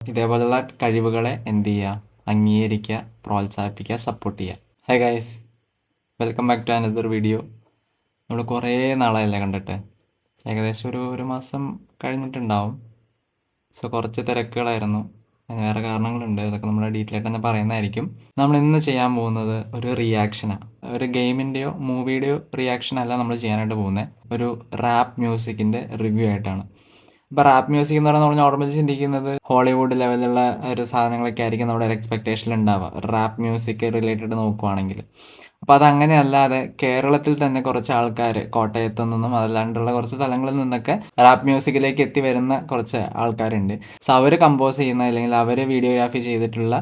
ഇതേപോലുള്ള കഴിവുകളെ എന്ത് ചെയ്യുക, അംഗീകരിക്കുക, പ്രോത്സാഹിപ്പിക്കുക, സപ്പോർട്ട് ചെയ്യുക. Hi guys, welcome back to another video. നമ്മൾ കുറേ നാളായല്ലേ കണ്ടിട്ട്, ഏകദേശം ഒരു മാസം കഴിഞ്ഞിട്ടുണ്ടാവും. സോ കുറച്ച് തിരക്കുകളായിരുന്നു, വേറെ കാരണങ്ങളുണ്ട്, ഇതൊക്കെ നമ്മൾ ഡീറ്റെയിൽ ആയിട്ട് തന്നെ പറയുന്നതായിരിക്കും. നമ്മൾ ഇന്ന് ചെയ്യാൻ പോകുന്നത് ഒരു റിയാക്ഷനാണ്. ഒരു ഗെയിമിൻ്റെയോ മൂവിയുടെയോ റിയാക്ഷൻ അല്ല നമ്മൾ ചെയ്യാനായിട്ട് പോകുന്നത്, ഒരു റാപ്പ് മ്യൂസിക്കിൻ്റെ റിവ്യൂ ആയിട്ടാണ്. ഇപ്പോൾ റാപ്പ് മ്യൂസിക് എന്ന് പറഞ്ഞാൽ നമ്മൾ നോർമലി ചിന്തിക്കുന്നത് ഹോളിവുഡ് ലെവലിലുള്ള ഒരു സാധനങ്ങളൊക്കെ ആയിരിക്കും നമ്മുടെ ഒരു എക്സ്പെക്റ്റേഷനിൽ ഉണ്ടാവുക, റാപ്പ് മ്യൂസിക് റിലേറ്റഡ് നോക്കുവാണെങ്കിൽ. അപ്പോൾ അതങ്ങനെ അല്ലാതെ കേരളത്തിൽ തന്നെ കുറച്ച് ആൾക്കാർ കോട്ടയത്തു നിന്നും അതല്ലാണ്ടുള്ള കുറച്ച് സ്ഥലങ്ങളിൽ നിന്നൊക്കെ റാപ്പ് മ്യൂസിക്കിലേക്ക് എത്തി വരുന്ന കുറച്ച് ആൾക്കാരുണ്ട്. സോ അവർ കമ്പോസ് ചെയ്യുന്ന അല്ലെങ്കിൽ അവർ വീഡിയോഗ്രാഫി ചെയ്തിട്ടുള്ള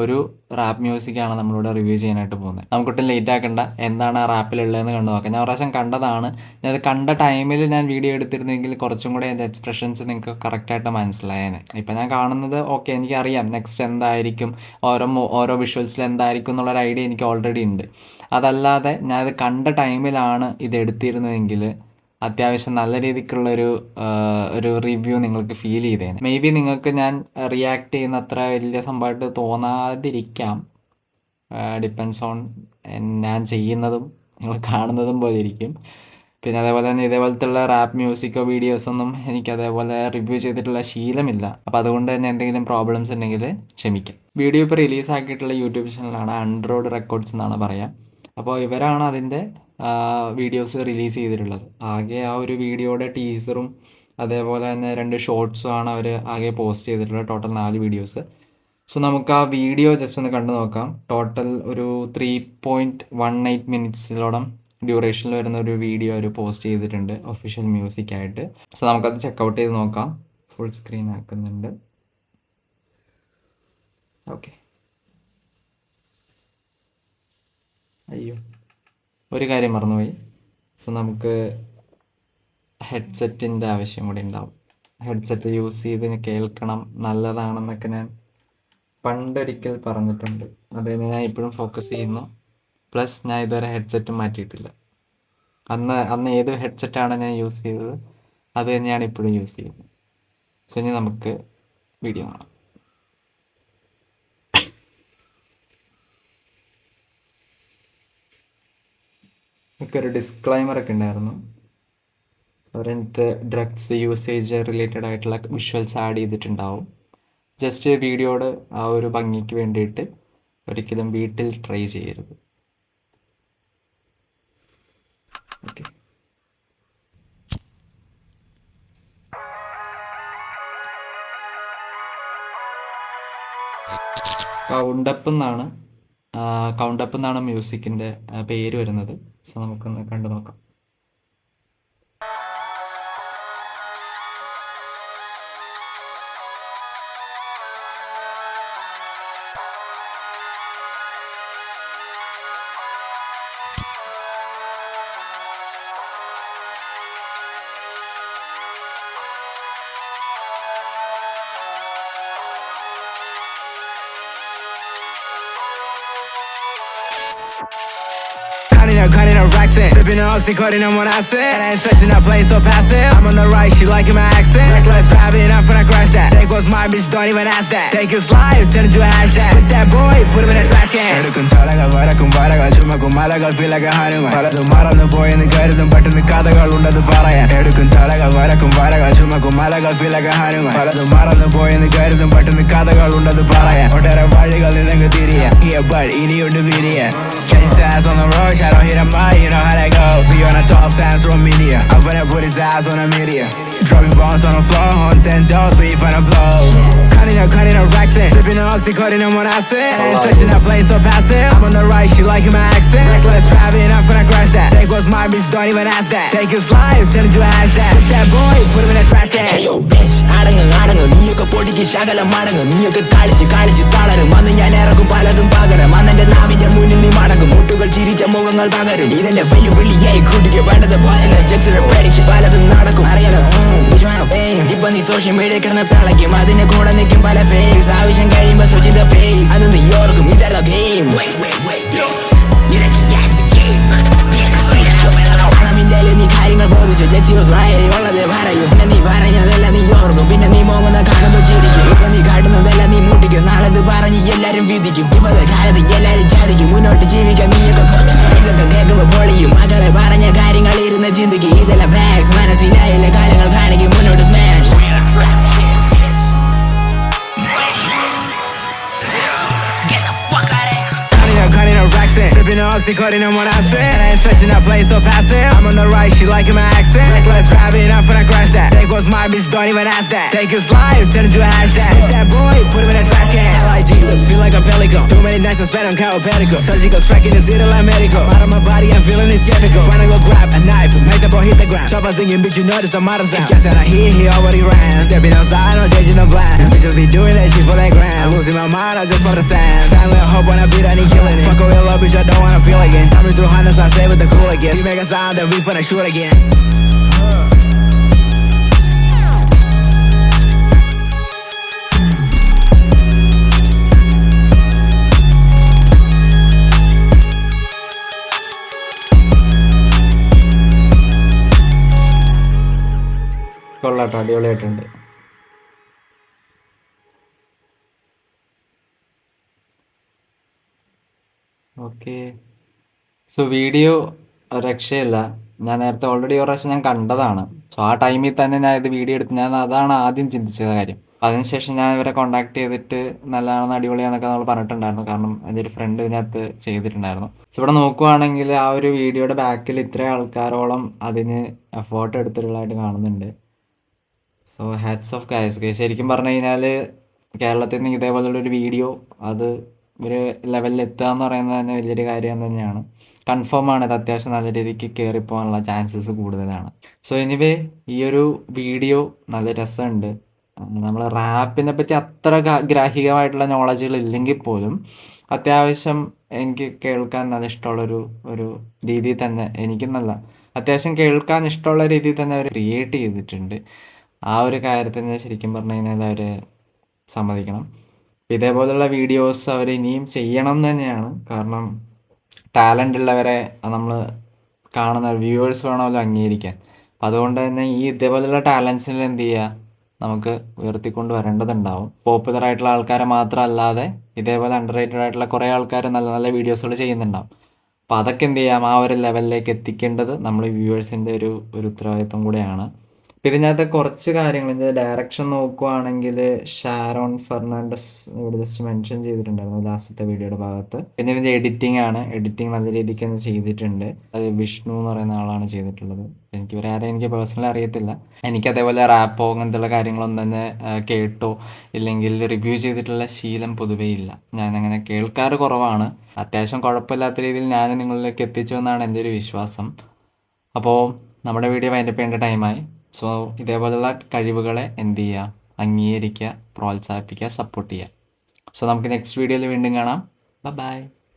ഒരു റാപ്പ് മ്യൂസിക്കാണ് നമ്മളിവിടെ റിവ്യൂ ചെയ്യാനായിട്ട് പോകുന്നത്. നമുക്കൊട്ടും ലേറ്റ് ആക്കണ്ട, എന്താണ് ആ റാപ്പിലുള്ളതെന്ന് കണ്ടു നോക്കാം. ഞാൻ പ്രാവശ്യം കണ്ടതാണ്, ഞാനത് കണ്ട ടൈമിൽ ഞാൻ വീഡിയോ എടുത്തിരുന്നെങ്കിൽ കുറച്ചും കൂടെ എൻ്റെ എക്സ്പ്രഷൻസ് നിങ്ങൾക്ക് കറക്റ്റായിട്ട് മനസ്സിലായേനെ. ഇപ്പം ഞാൻ കാണുന്നത് ഓക്കെ, എനിക്കറിയാം നെക്സ്റ്റ് എന്തായിരിക്കും, ഓരോ വിഷ്വൽസിൽ എന്തായിരിക്കും എന്നുള്ളൊരു ഐഡിയ എനിക്ക് ഓൾറെഡി ഉണ്ട്. അതല്ലാതെ ഞാനത് കണ്ട ടൈമിലാണ് ഇത് എടുത്തിരുന്നതെങ്കിൽ അത്യാവശ്യം നല്ല രീതിക്കുള്ളൊരു റിവ്യൂ നിങ്ങൾക്ക് ഫീൽ ചെയ്തേനെ. മേ ബി നിങ്ങൾക്ക് ഞാൻ റിയാക്ട് ചെയ്യുന്ന അത്ര വലിയ സംഭവമായിട്ട് തോന്നാതിരിക്കാം. ഡിപ്പെൻസ് ഓൺ ഞാൻ ചെയ്യുന്നതും നിങ്ങൾ കാണുന്നതും പോലെ ഇരിക്കും. പിന്നെ അതേപോലെ തന്നെ ഇതേപോലത്തുള്ള റാപ്പ് മ്യൂസിക്കോ വീഡിയോസൊന്നും എനിക്ക് അതേപോലെ റിവ്യൂ ചെയ്തിട്ടുള്ള ശീലമില്ല. അപ്പോൾ അതുകൊണ്ട് തന്നെ എന്തെങ്കിലും പ്രോബ്ലംസ് ഉണ്ടെങ്കിൽ ക്ഷമിക്കാം. വീഡിയോ ഇപ്പോൾ റിലീസാക്കിയിട്ടുള്ള യൂട്യൂബ് ചാനലാണ് അൺറോഡ് റെക്കോർഡ്സ് എന്നാണ് പറയുക. അപ്പോൾ ഇവരാണ് അതിൻ്റെ വീഡിയോസ് റിലീസ് ചെയ്തിട്ടുള്ളത്. ആകെ ആ ഒരു വീഡിയോയുടെ ടീസറും അതേപോലെ തന്നെ 2 ഷോർട്സും ആണ് അവർ ആകെ പോസ്റ്റ് ചെയ്തിട്ടുള്ളത്. Total 4 videos. സോ നമുക്ക് ആ വീഡിയോ ജസ്റ്റ് ഒന്ന് കണ്ടു നോക്കാം. ടോട്ടൽ ഒരു 3.18 മിനിറ്റ്സിലോളം ഡ്യൂറേഷനിൽ വരുന്ന ഒരു വീഡിയോ അവർ പോസ്റ്റ് ചെയ്തിട്ടുണ്ട് ഒഫീഷ്യൽ മ്യൂസിക്കായിട്ട്. സോ നമുക്കത് ചെക്കൗട്ട് ചെയ്ത് നോക്കാം. ഫുൾ സ്ക്രീൻ ആക്കുന്നുണ്ട്. ഓക്കെ, അയ്യോ ഒരു കാര്യം മറന്നുപോയി. സോ നമുക്ക് ഹെഡ്സെറ്റിൻ്റെ ആവശ്യം കൂടി ഉണ്ടാവും. ഹെഡ്സെറ്റ് യൂസ് ചെയ്ത് കേൾക്കണം, നല്ലതാണെന്നൊക്കെ ഞാൻ പണ്ടൊരിക്കൽ പറഞ്ഞിട്ടുണ്ട്. അതിന് ഞാൻ ഇപ്പോഴും ഫോക്കസ് ചെയ്യുന്നു. പ്ലസ് ഞാൻ ഇതുവരെ ഹെഡ്സെറ്റും മാറ്റിയിട്ടില്ല. അന്ന് ഏത് ഹെഡ്സെറ്റാണ് ഞാൻ യൂസ് ചെയ്തത് അത് തന്നെയാണ് ഇപ്പോഴും യൂസ് ചെയ്യുന്നത്. സോ ഇനി നമുക്ക് വീഡിയോ കാണാം. ഒക്കെ ഒരു ഡിസ്ക്ലൈമറൊക്കെ ഉണ്ടായിരുന്നു. അവരെന്ത് ഡ്രഗ്സ് യൂസേജ് റിലേറ്റഡ് ആയിട്ടുള്ള വിഷ്വൽസ് ആഡ് ചെയ്തിട്ടുണ്ടാവും. ജസ്റ്റ് വീഡിയോയുടെ ആ ഒരു ഭംഗിക്ക് വേണ്ടിയിട്ട് ഒരിക്കലും വീട്ടിൽ ട്രൈ ചെയ്യരുത്. ഓക്കെ, കൗണ്ടപ്പ് എന്നാണ് മ്യൂസിക്കിൻ്റെ പേര് വരുന്നത്. സോ നമുക്കൊന്ന് കണ്ടു നോക്കാം. Cutting her racks in, sipping on oxy, cutting on what I said. And I ain't stressing, I play so passive. I'm on the right, she liking my accent. Reckless driving, I'm finna crash that. Take what's mine, bitch, don't even ask that. Take his life, turn into a hashtag. Put that boy, put him in a trash can. എടുക്കും തലകൾ വരക്കും വരകൾ ചുമക്കും മലകൾ feel like a Hanuman. പലതും മറന്നു പോയെന്ന് കരുതും പെട്ടെന്ന് കഥകൾ ഉണ്ടത് പറയാൻ. എടുക്കും തലകൾ വരക്കും വരകൾ ചുമക്കും മലകൾ feel like a ഹനുമാൻ. പലതും മറന്നു പോയെന്ന് കരുതും പെട്ടെന്ന് കഥകൾ ഉണ്ടത് പറയാൻ. ഒട്ടേറെ വഴികൾ നിനക്ക് തിരിയാൻ. Yeah, but ഇനിയുണ്ട് വിരിയാൻ. Change ass on the road, I don't hit a mile, you know how that go. Be on a top fans from media. I'm gonna put his ass on a media. Dropping bombs on the floor, on 10 doors, we finna blow. Cutting her racks in, sipping on oxy, cutting on what I said. And I ain't stressing, I play so passive. I'm on the right, she liking my accent. Reckless driving, I'm finna crash that. Take what's mine, bitch, don't even ask that. Take his life, turn into a hashtag. Put that boy, put him in a trash can. Hey yo bitch, അടങ്ങ് നീയൊക്കെ പൊടിക്ക് ശകലം മടങ്ങ്. നീയൊക്കെ കളിച്ച് തളരും. അന്ന് ഞാൻ ഇറക്കും പലതും പകരം. അന്നെന്റെ നാവിന്റെ മുന്നിൽ നീ മടങ്ങും. മുട്ടുകൾ ചിരിച്ച മുഖങ്ങൾ തകരും. ഇതെന്റെ വെല്ലുവിളിയായി കുട്ടിക്ക് വേണ്ടത് പോലെ ജക്സിന്റെ പ്രഡിക്ഷൻ പലതും നടക്കും. അറിയാലോ ഇപ്പൊ നീ സോഷ്യൽ മീഡിയ കിടന്ന് തിളയ്ക്കും. അതിന്റെ കൂടെ നിൽക്കും പല ഫേസ്. ആവശ്യം കഴിയുമ്പോ സുചിത ഫേസ്. അത് നീ ഓർക്കും ഇതല്ല ഗെയിം. പണമിന്ത്യയിലെ നീ കാര്യങ്ങൾ ബോധിച്ചു. ജക്സിറോസ് റായ ഉള്ളത് പറയും. പിന്നെ നീ പറഞ്ഞതല്ല നീ ഓർക്കും. പിന്നെ നീ മോങ്ങുന്ന കാണുമ്പോ ചിരിക്കും. ഇപ്പൊ നീ കാട്ടുന്നത് Sipping on oxycodone, I'm on acid. And I ain't stressing, I play so passive. I'm on the right, she liking my accent. Reckless driving, I'm finna crash that. Take what's mine, bitch, don't even ask that. Take his life, turn into a hashtag. Hit that boy, put him in a trash can. L.I.G, feel like a pelican. Too many nights I spent on chiropractic. Surgical strike in this little like medical. Out of my body, I'm feeling it's chemical. Tryna go grab a knife, make the boy hit the ground. Chopper singing, bitch, you know this, I'm out of sound. Guess that I hear, he already ran. Stepping outside, no changing the plan. Bitches be doing that shit for that grand. I'm losing my mind, I just for the sand. Silent hope when I beat, I need killing it. Fuck a real love, bitch, I don't wanna feel again. Coming through hundreds, I stay with the cool again. We make a sound, then we finna shoot again. കൊള്ളാട്ടോ, അടിപൊളിയായിട്ടുണ്ട്. Okay, so video രക്ഷയില്ല. ഞാൻ നേരത്തെ already ഒരു പ്രാവശ്യം ഞാൻ കണ്ടതാണ്. So ആ ടൈമിൽ തന്നെ ഞാൻ ഇത് വീഡിയോ എടുത്ത് ഞാൻ അതാണ് ആദ്യം ചിന്തിച്ച കാര്യം. അതിനുശേഷം ഞാൻ ഇവരെ കോൺടാക്ട് ചെയ്തിട്ട് നല്ലതാണെന്ന് അടിപൊളിയാണെന്നൊക്കെ നമ്മൾ പറഞ്ഞിട്ടുണ്ടായിരുന്നു. കാരണം എൻ്റെ ഒരു ഫ്രണ്ട് ഇതിനകത്ത് ചെയ്തിട്ടുണ്ടായിരുന്നു. സോ ഇവിടെ നോക്കുവാണെങ്കിൽ ആ ഒരു വീഡിയോയുടെ ബാക്കിൽ ഇത്രയും ആൾക്കാരോളം അതിന് എഫേർട്ട് എടുത്തിട്ടുള്ളതായിട്ട് കാണുന്നുണ്ട്. So hats off guys. ശരിക്കും പറഞ്ഞു കഴിഞ്ഞാൽ കേരളത്തിൽ നിന്ന് ഇതേപോലുള്ളൊരു വീഡിയോ അത് ഒരു ലെവലിൽ എത്തുക എന്ന് പറയുന്നത് തന്നെ വലിയൊരു കാര്യം തന്നെയാണ്. കൺഫേം ആണ്, ഇത് അത്യാവശ്യം നല്ല രീതിക്ക് കയറിപ്പോകാനുള്ള ചാൻസസ് കൂടുതലാണ്. സോ എനിവേ ഈ ഒരു വീഡിയോ നല്ല രസമുണ്ട്. നമ്മൾ റാപ്പിനെ പറ്റി അത്ര ഗ്രാഹികമായിട്ടുള്ള നോളജുകൾ ഇല്ലെങ്കിൽ പോലും അത്യാവശ്യം എനിക്ക് കേൾക്കാൻ നല്ല ഇഷ്ടമുള്ളൊരു ഒരു രീതിയിൽ തന്നെ, എനിക്കെന്നല്ല അത്യാവശ്യം കേൾക്കാൻ ഇഷ്ടമുള്ള രീതിയിൽ തന്നെ അവർ ക്രിയേറ്റ് ചെയ്തിട്ടുണ്ട്. ആ ഒരു കാര്യത്തിന് ശരിക്കും പറഞ്ഞു കഴിഞ്ഞാൽ അവർ സമ്മതിക്കണം. ഇതേപോലുള്ള വീഡിയോസ് അവർ ഇനിയും ചെയ്യണം എന്ന് തന്നെയാണ്. കാരണം ടാലൻ്റ് ഉള്ളവരെ നമ്മൾ കാണുന്ന വ്യൂവേഴ്സ് വേണമല്ലോ അംഗീകരിക്കാൻ. അപ്പം അതുകൊണ്ട് തന്നെ ഈ ഇതേപോലെയുള്ള ടാലൻസിൽ എന്ത് ചെയ്യുക, നമുക്ക് ഉയർത്തിക്കൊണ്ട് വരേണ്ടതുണ്ടാവും. പോപ്പുലർ ആയിട്ടുള്ള ആൾക്കാരെ മാത്രമല്ലാതെ ഇതേപോലെ അണ്ടർ റേറ്റഡ് ആയിട്ടുള്ള കുറേ ആൾക്കാർ നല്ല നല്ല വീഡിയോസുകൾ ചെയ്യുന്നുണ്ടാവും. അപ്പോൾ അതൊക്കെ എന്ത് ചെയ്യാം, ആ ഒരു ലെവലിലേക്ക് എത്തിക്കേണ്ടത് നമ്മൾ വ്യൂവേഴ്സിൻ്റെ ഒരു ഉത്തരവാദിത്വം കൂടെയാണ്. അപ്പം ഇതിനകത്ത് കുറച്ച് കാര്യങ്ങൾ, ഇതിൻ്റെ ഡയറക്ഷൻ നോക്കുവാണെങ്കിൽ ഷാരോൺ ഫെർണാണ്ടസ് ഇവിടെ ജസ്റ്റ് മെൻഷൻ ചെയ്തിട്ടുണ്ടായിരുന്നു ലാസ്റ്റത്തെ വീഡിയോയുടെ ഭാഗത്ത്. പിന്നെ ഇതിൻ്റെ എഡിറ്റിംഗ് ആണ്, എഡിറ്റിംഗ് നല്ല രീതിക്ക് തന്നെ ചെയ്തിട്ടുണ്ട്. അത് വിഷ്ണു എന്ന് പറയുന്ന ആളാണ് ചെയ്തിട്ടുള്ളത്. എനിക്ക് പേഴ്സണലി അറിയത്തില്ല. എനിക്ക് അതേപോലെ റാപ്പോ അങ്ങനത്തെയുള്ള കാര്യങ്ങളൊന്നും തന്നെ കേട്ടോ ഇല്ലെങ്കിൽ റിവ്യൂ ചെയ്തിട്ടുള്ള ശീലം പൊതുവേ ഇല്ല. ഞാനങ്ങനെ കേൾക്കാറ് കുറവാണ്. അത്യാവശ്യം കുഴപ്പമില്ലാത്ത രീതിയിൽ ഞാൻ നിങ്ങളിലേക്ക് എത്തിച്ചു എന്നാണ് എൻ്റെ ഒരു വിശ്വാസം. അപ്പോൾ നമ്മുടെ വീഡിയോ വൈൻഡപ്പ് ചെയ്യേണ്ട ടൈമായി. സോ ഇതേപോലെയുള്ള കഴിവുകളെ എന്ത് ചെയ്യുക, അംഗീകരിക്കുക, പ്രോത്സാഹിപ്പിക്കുക, സപ്പോർട്ട് ചെയ്യുക. സോ നമുക്ക് നെക്സ്റ്റ് വീഡിയോയിൽ വീണ്ടും കാണാം. ബൈ.